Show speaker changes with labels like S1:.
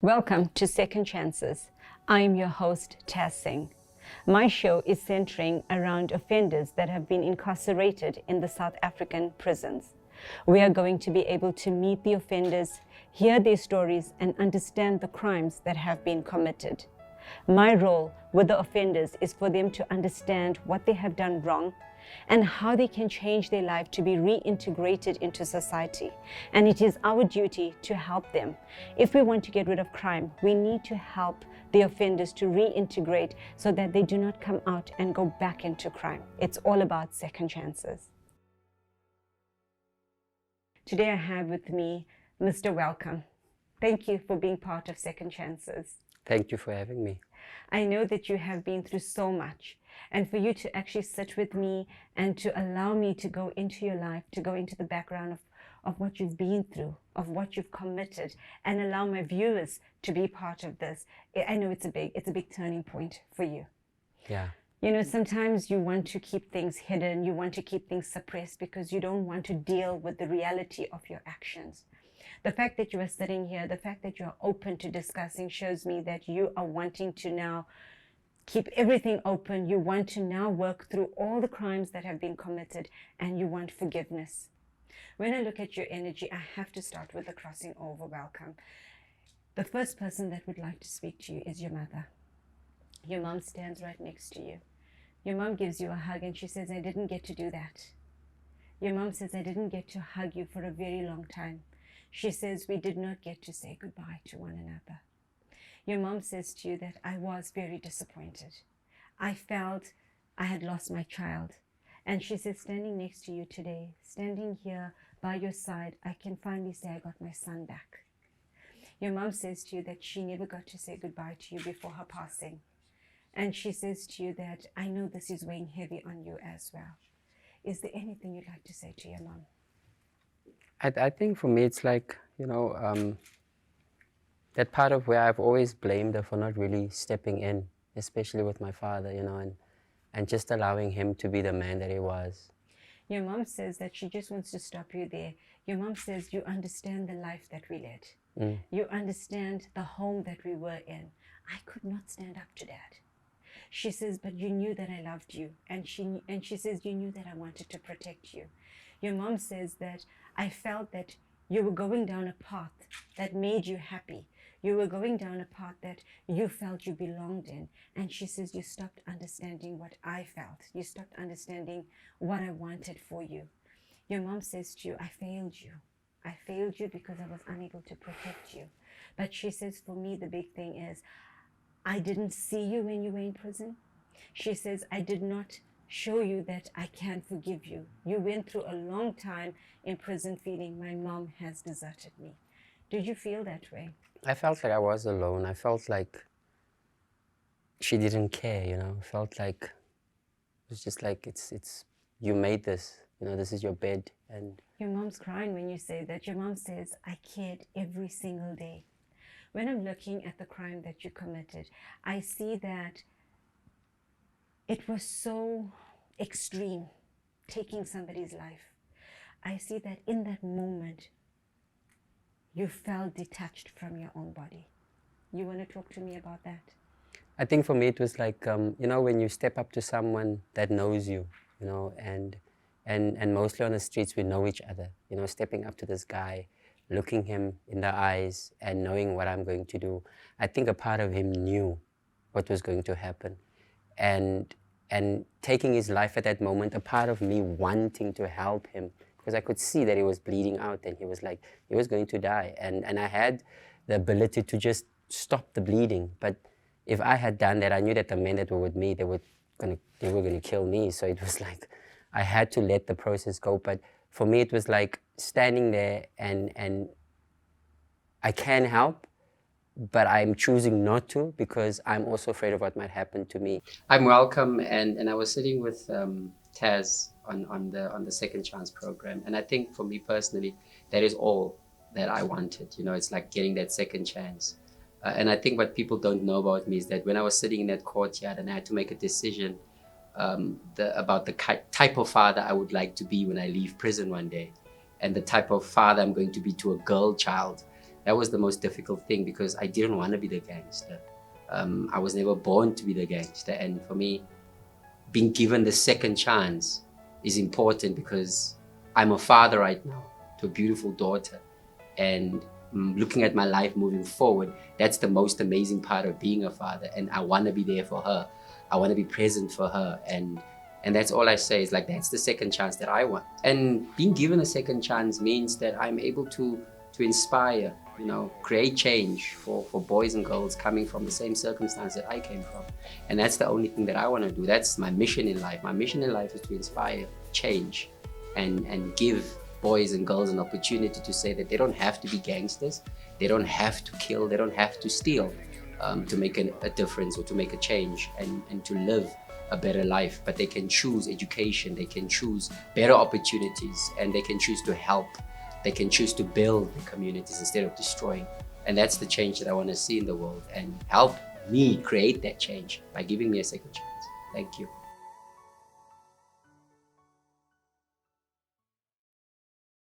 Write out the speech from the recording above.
S1: Welcome to Second Chances. I'm your host, Taz Singh. My show is centering around offenders that have been incarcerated in the South African prisons. We are going to be able to meet the offenders, hear their stories, and understand the crimes that have been committed. My role with the offenders is for them to understand what they have done wrong and how they can change their life to be reintegrated into society. And it is our duty to help them. If we want to get rid of crime, we need to help the offenders to reintegrate so that they do not come out and go back into crime. It's all about second chances. Today I have with me Mr. Welcome. Thank you for being part of Second Chances.
S2: Thank you for having me.
S1: I know that you have been through so much, and for you to actually sit with me and to allow me to go into your life, to go into the background of what you've been through, of what you've committed, and allow my viewers to be part of this. I know it's a big turning point for you.
S2: Yeah.
S1: You know, sometimes you want to keep things hidden, you want to keep things suppressed because you don't want to deal with the reality of your actions. The fact that you are sitting here, the fact that you are open to discussing shows me that you are wanting to now keep everything open. You want to now work through all the crimes that have been committed and you want forgiveness. When I look at your energy, I have to start with the crossing over welcome. The first person that would like to speak to you is your mother. Your mom stands right next to you. Your mom gives you a hug and she says, I didn't get to do that. Your mom says, I didn't get to hug you for a very long time. She says, we did not get to say goodbye to one another. Your mom says to you that I was very disappointed. I felt I had lost my child. And she says, standing next to you today, standing here by your side, I can finally say I got my son back. Your mom says to you that she never got to say goodbye to you before her passing. And she says to you that I know this is weighing heavy on you as well. Is there anything you'd like to say to your mom?
S2: I think for me it's like, that part of where I've always blamed her for not really stepping in, especially with my father, and just allowing him to be the man that he was.
S1: Your mom says that she just wants to stop you there. Your mom says you understand the life that we led. You understand the home that we were in. I could not stand up to that. She says, but you knew that I loved you. And she says, you knew that I wanted to protect you. Your mom says that I felt that you were going down a path that made you happy. You were going down a path that you felt you belonged in. And she says, you stopped understanding what I felt. You stopped understanding what I wanted for you. Your mom says to you, I failed you. I failed you because I was unable to protect you. But she says, for me, the big thing is, I didn't see you when you were in prison. She says, I did not show you that I can forgive you. You went through a long time in prison feeling my mom has deserted me. Did you feel that way?
S2: I felt like I was alone. I felt like she didn't care, I felt like it was just like, it's you made this, this is your bed. And
S1: your mom's crying when you say that. Your mom says, I cared every single day. When I'm looking at the crime that you committed, I see that it was so extreme, taking somebody's life. I see that in that moment, you felt detached from your own body. You want to talk to me about that?
S2: I think for me it was like, when you step up to someone that knows you, and mostly on the streets we know each other, stepping up to this guy, looking him in the eyes and knowing what I'm going to do. I think a part of him knew what was going to happen. And taking his life at that moment, a part of me wanting to help him, because I could see that he was bleeding out and he was going to die. And I had the ability to just stop the bleeding. But if I had done that, I knew that the men that were with me, they were gonna kill me. So it was like, I had to let the process go. But for me, it was like standing there and I can help, but I'm choosing not to because I'm also afraid of what might happen to me. I'm welcome, and I was sitting with Taz on the Second Chance program, and I think for me personally, that is all that I wanted. It's like getting that second chance. And I think what people don't know about me is that when I was sitting in that courtyard and I had to make a decision about the type of father I would like to be when I leave prison one day, and the type of father I'm going to be to a girl child, that was the most difficult thing, because I didn't want to be the gangster. I was never born to be the gangster. And for me, being given the second chance is important, because I'm a father right now to a beautiful daughter. And looking at my life moving forward, that's the most amazing part of being a father. And I want to be there for her. I want to be present for her. And that's all I say, is like, that's the second chance that I want. And being given a second chance means that I'm able to inspire, create change for boys and girls coming from the same circumstance that I came from. And that's the only thing that I want to do. That's my mission in life. My mission in life is to inspire change and give boys and girls an opportunity to say that they don't have to be gangsters, they don't have to kill, they don't have to steal to make a difference or to make a change and to live a better life. But they can choose education, they can choose better opportunities, and they can choose to help. They can choose to build the communities instead of destroying. And that's the change that I want to see in the world, and help me create that change by giving me a second chance. Thank you.